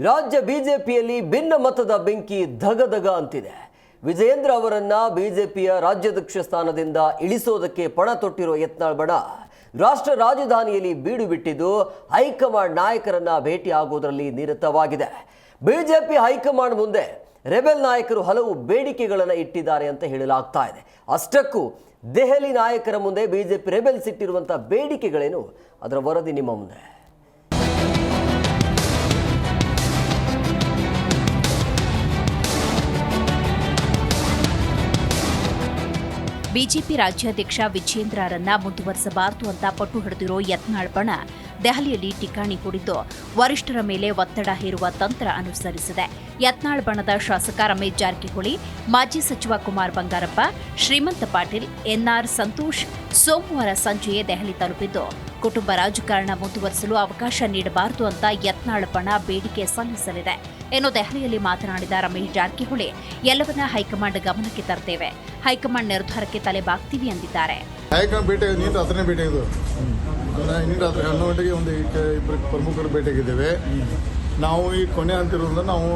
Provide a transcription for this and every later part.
ರಾಜ್ಯ ಬಿಜೆಪಿಯಲ್ಲಿ ಭಿನ್ನ ಮತದ ಬೆಂಕಿ ಧಗಧಗ ಅಂತಿದೆ. ವಿಜಯೇಂದ್ರ ಅವರನ್ನ ಬಿಜೆಪಿಯ ರಾಜ್ಯಾಧ್ಯಕ್ಷ ಸ್ಥಾನದಿಂದ ಇಳಿಸೋದಕ್ಕೆ ಪಣ ತೊಟ್ಟಿರೋ ಯತ್ನಾಳ್ ಬಣ ರಾಷ್ಟ್ರ ರಾಜಧಾನಿಯಲ್ಲಿ ಬೀಡು ಬಿಟ್ಟಿದ್ದು ಹೈಕಮಾಂಡ್ ನಾಯಕರನ್ನ ಭೇಟಿ ಆಗೋದರಲ್ಲಿ ನಿರತವಾಗಿದೆ. ಬಿಜೆಪಿ ಹೈಕಮಾಂಡ್ ಮುಂದೆ ರೆಬೆಲ್ ನಾಯಕರು ಹಲವು ಬೇಡಿಕೆಗಳನ್ನು ಇಟ್ಟಿದ್ದಾರೆ ಅಂತ ಹೇಳಲಾಗ್ತಾ ಇದೆ. ಅಷ್ಟಕ್ಕೂ ದೆಹಲಿ ನಾಯಕರ ಮುಂದೆ ಬಿಜೆಪಿ ರೆಬೆಲ್ಸ್ ಇಟ್ಟಿರುವಂತಹ ಬೇಡಿಕೆಗಳೇನು, ಅದರ ವರದಿ ನಿಮ್ಮ ಮುಂದೆ. ಬಿಜೆಪಿ ರಾಜ್ಯಾಧ್ಯಕ್ಷ ವಿಜಯೇಂದ್ರರನ್ನ ಮುಂದುವರಿಸಬಾರದು ಅಂತ ಪಟ್ಟು ಹಿಡಿದಿರೋ ಯತ್ನಾಳ್ ಬಣ ದೆಹಲಿಯಲ್ಲಿ ಠಿಕಾಣಿ ಹೂಡಿದ್ದು ವರಿಷ್ಠರ ಮೇಲೆ ಒತ್ತಡ ಹೇರುವ ತಂತ್ರ ಅನುಸರಿಸಿದೆ. ಯತ್ನಾಳ್ ಬಣದ ಶಾಸಕ ರಮೇಶ್ ಜಾರಕಿಹೊಳಿ, ಮಾಜಿ ಸಚಿವ ಕುಮಾರ್ ಬಂಗಾರಪ್ಪ, ಶ್ರೀಮಂತ ಪಾಟೀಲ್, ಎನ್ಆರ್ ಸಂತೋಷ್ ಸೋಮವಾರ ಸಂಜೆಯೇ ದೆಹಲಿ ತಲುಪಿದ್ದು ಕುಟುಂಬ ರಾಜಕಾರಣ ಮುಂದುವರಿಸಲು ಅವಕಾಶ ನೀಡಬಾರದು ಅಂತ ಯತ್ನಾಳ್ ಬಣ ಬೇಡಿಕೆ ಸಲ್ಲಿಸಲಿದೆ. ಇನ್ನು ದೆಹಲಿಯಲ್ಲಿ ಮಾತನಾಡಿದ ರಮೇಶ್ ಜಾರಕಿಹೊಳಿ, ಎಲ್ಲವನ್ನ ಹೈಕಮಾಂಡ್ ಗಮನಕ್ಕೆ ತರ್ತೇವೆ, ಹೈಕಮಾಂಡ್ ನಿರ್ಧಾರಕ್ಕೆ ತಲೆ ಬಾಗ್ತೀವಿ ಎಂದಿದ್ದಾರೆ. ಹೈಕಮಾಂಡ್ ಭೇಟಿ ಹತ್ರನೇ ಭೇಟಿ ಇದು ನಿನ್ನೆ ರಾತ್ರಿ 11 ಗಂಟೆಗೆ ಒಂದು ಇಬ್ಬರು ಪ್ರಮುಖರು ಭೇಟಿಯಾಗಿದ್ದೇವೆ. ನಾವು ಈ ಕೊನೆ ಅಂತಿರೋದ್ರಿಂದ ನಾವು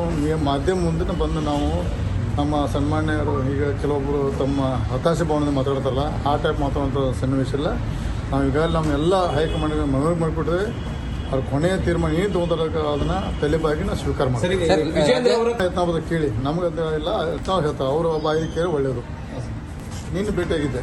ಮಾಧ್ಯಮ ಮುಂದೆ ಬಂದು ನಾವು ನಮ್ಮ ಸನ್ಮಾನ್ಯರು ಈಗ ಕೆಲವೊಬ್ಬರು ತಮ್ಮ ಹತಾಶೆ ಭಾವನೆ ಮಾತಾಡ್ತಾರಲ್ಲ, ಆ ಟೈಪ್ ಮಾತಾಡುವಂಥ ಸನ್ನಿವೇಶ ಇಲ್ಲ. ನಾವು ಈಗಾಗಲೇ ನಮ್ಮೆಲ್ಲ ಹೈಕಮಾಂಡ್ಗೆ ಮನವಿ ಮಾಡಿಕೊಟ್ಟಿದ್ದೇವೆ. ಅವ್ರ ಕೊನೆಯ ತೀರ್ಮಾನ ಏನು ತೊಗೊಂತಾರ ಅದನ್ನ ತಲೆಬಾಗಿ ನಾವು ಸ್ವೀಕಾರ ಮಾಡ್ತೀವಿ. ಕೇಳಿ ನಮ್ಗೆ ಇಲ್ಲ ನಾವು ಹೇಳ್ತಾ ಅವರ ಬಾಯಿ ಕೇಳಿ ಒಳ್ಳೆಯದು. ನಿನ್ನೆ ಭೇಟಿಯಾಗಿದ್ದೆ,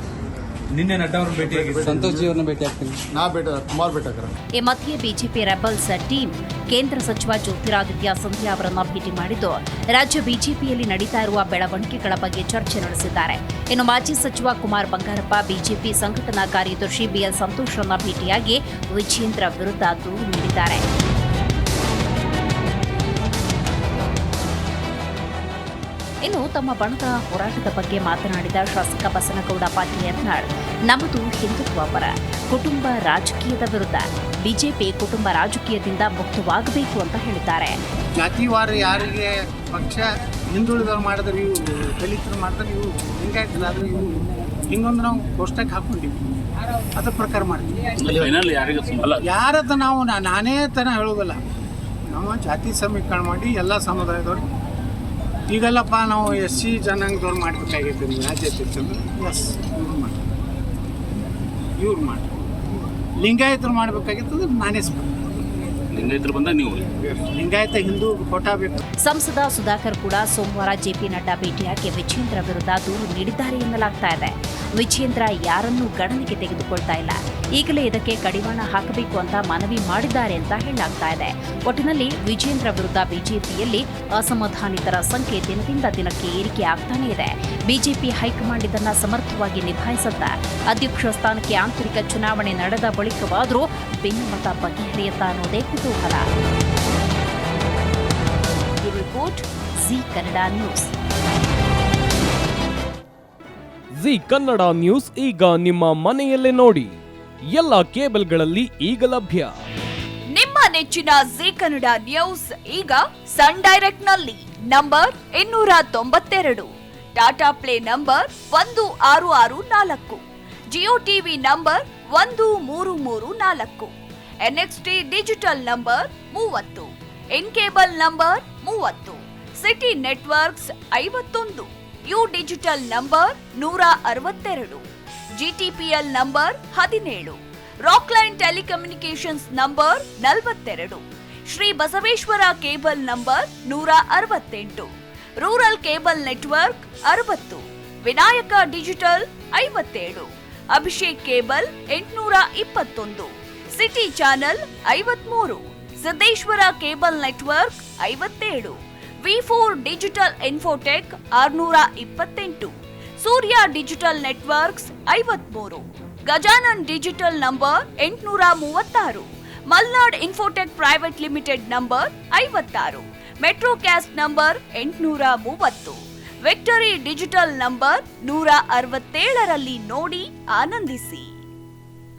ನಿನ್ನೆ ನಡ್ಡಾ ಅವ್ರನ್ನ ಭೇಟಿಯಾಗಿದ್ದೆ, ಸಂತೋಷ್ ಜಿ ಅವ್ರನ್ನ ಭೇಟಿ ಆಗ್ತೀನಿ, ನಾ ಭೇಟಿ ಕುಮಾರ್ ಭೇಟಿ ಆಗ್ತಾರೆ. ಈ ಮಧ್ಯೆ ಬಿಜೆಪಿ ರೆಬಲ್ಸ್ ಟೀಮ್ ಕೇಂದ್ರ ಸಚಿವ ಜ್ಯೋತಿರಾದಿತ್ಯ ಸಿಂಧಿಯಾ ಅವರನ್ನ ಭೇಟಿ ಮಾಡಿದ್ದು ರಾಜ್ಯ ಬಿಜೆಪಿಯಲ್ಲಿ ನಡೀತಾ ಇರುವ ಬೆಳವಣಿಗೆಗಳ ಬಗ್ಗೆ ಚರ್ಚೆ ನಡೆಸಿದ್ದಾರೆ. ಇನ್ನು ಮಾಜಿ ಸಚಿವ ಕುಮಾರ್ ಬಂಗಾರಪ್ಪ ಬಿಜೆಪಿ ಸಂಘಟನಾ ಕಾರ್ಯದರ್ಶಿ ಬಿಎಲ್ ಸಂತೋಷ್ರನ್ನ ಭೇಟಿಯಾಗಿ ವಿಜಯೇಂದ್ರ ವಿರುದ್ಧ ದೂರು ನೀಡಿದ್ದಾರೆ. ಇನ್ನು ತಮ್ಮ ಬಣದ ಹೋರಾಟದ ಬಗ್ಗೆ ಮಾತನಾಡಿದ ಶಾಸಕ ಬಸನಗೌಡ ಪಾಟೀಲ್ ಯತ್ನಾಳ್, ನಮ್ಮದು ಹಿಂದುತ್ವ ಪರ, ಕುಟುಂಬ ರಾಜಕೀಯದ ವಿರುದ್ಧ, ಬಿಜೆಪಿ ಕುಟುಂಬ ರಾಜಕೀಯದಿಂದ ಮುಕ್ತವಾಗಬೇಕು ಅಂತ ಹೇಳಿದ್ದಾರೆ. ಜಾತಿವಾರ ಯಾರಿಗೆ ಪಕ್ಷ ಹಿಂದುಳಿದವ್ರು ಮಾಡಿದ್ರೆ ಇವು ದಲಿತರು ಮಾಡಿದ್ರೆ ಇವು ಹಿಂಗಾಯ್ತಲ್ಲ, ಆದ್ರೆ ಇವು ಹಿಂಗೊಂದು ನಾವು ಕೋಷ್ಟಕ್ಕೆ ಹಾಕೊಂಡಿವಿ, ಅದ್ರ ಪ್ರಕಾರ ಮಾಡ್ತೀವಿ. ಯಾರತ್ತ ನಾವು ನಾನೇ ತನ ಹೇಳೋದಲ್ಲ, ನಾವು ಜಾತಿ ಸಮೀಕರಣ ಮಾಡಿ ಎಲ್ಲ ಸಮುದಾಯದವ್ರು ಈಗಲ್ಲಪ್ಪ ನಾವು SC ಜನಾಂಗದವ್ರು ಮಾಡಬೇಕಾಗಿತ್ತು ರಾಜ್ಯಾಧ್ಯಕ್ಷರು. ಎಸ್ ಇವ್ರು ಮಾಡಿ ಲಿಂಗಾಯತರು ಮಾಡಬೇಕಾಗಿತ್ತು, ನಾನೇ ಲಿಂಗಾಯತರು ಬಂದಾಗ ನೀವು ಲಿಂಗಾಯತ ಹಿಂದೂ ಕೋಟಾ ಬೇಕು. ಸಂಸದ ಸುಧಾಕರ್ ಕೂಡ ಸೋಮವಾರ ಜೆಪಿ ನಡ್ಡಾ ಭೇಟಿಯಾಗಿ ವಿಜಯೇಂದ್ರ ವಿರುದ್ಧ ದೂರು ನೀಡಿದ್ದಾರೆ ಎನ್ನಲಾಗ್ತಾ ಇದೆ. ವಿಜಯೇಂದ್ರ ಯಾರನ್ನೂ ಗಣನೆಗೆ ತೆಗೆದುಕೊಳ್ತಾ ಇಲ್ಲ, ಈಗಲೇ ಇದಕ್ಕೆ ಕಡಿವಾಣ ಹಾಕಬೇಕು ಅಂತ ಮನವಿ ಮಾಡಿದ್ದಾರೆ ಅಂತ ಹೇಳಲಾಗ್ತಾ ಇದೆ. ಒಟ್ಟಿನಲ್ಲಿ ವಿಜಯೇಂದ್ರ ವಿರುದ್ಧ ಬಿಜೆಪಿಯಲ್ಲಿ ಅಸಮಾಧಾನಿತರ ಸಂಖ್ಯೆ ದಿನದಿಂದ ದಿನಕ್ಕೆ ಏರಿಕೆ ಆಗ್ತಾನೇ ಇದೆ. ಬಿಜೆಪಿ ಹೈಕಮಾಂಡ್ ಇದನ್ನ ಸಮರ್ಥವಾಗಿ ನಿಭಾಯಿಸುತ್ತ ಅಧ್ಯಕ್ಷ ಸ್ಥಾನಕ್ಕೆ ಆಂತರಿಕ ಚುನಾವಣೆ ನಡೆದ ಬಳಿಕವಾದರೂ ಭಿನ್ನಮತ ಬಗೆಹರಿಯುತ್ತಾ ಅನ್ನೋದೇ ಕುತೂಹಲ. Report G Kannada news. G Kannada news ಈಗ ನಿಮ್ಮ ಮನೆಯಲ್ಲೇ ನೋಡಿ, ಎಲ್ಲ ಕೇಬಲ್ಗಳಲ್ಲಿ ಈಗ ಲಭ್ಯ. ನಿಮ್ಮ ನೆಚ್ಚಿನ ಜಿ ಕನ್ನಡ ನ್ಯೂಸ್ ಈಗ ಸನ್ ಡೈರೆಕ್ಟ್ ನಲ್ಲಿ number 292, Tata play number 1664, Jio TV number 1334, NXT digital number 30, in cable number 30, city networks 51, U digital number 162, GTPL number 17, Rockline telecommunications number 42, Shri Basaveshwara cable number 168, rural cable network 60, Vinayaka digital 57, Abhishek cable 821, city channel 53, Siddeshwara cable network 57, V4 digital Infotech 628, Surya digital networks 53, Gajanan digital number 836, Malnad infotech private limited number 56, metrocast number 830, victory digital number 167ರಲ್ಲಿ ನೋಡಿ ಆನಂದಿಸಿ.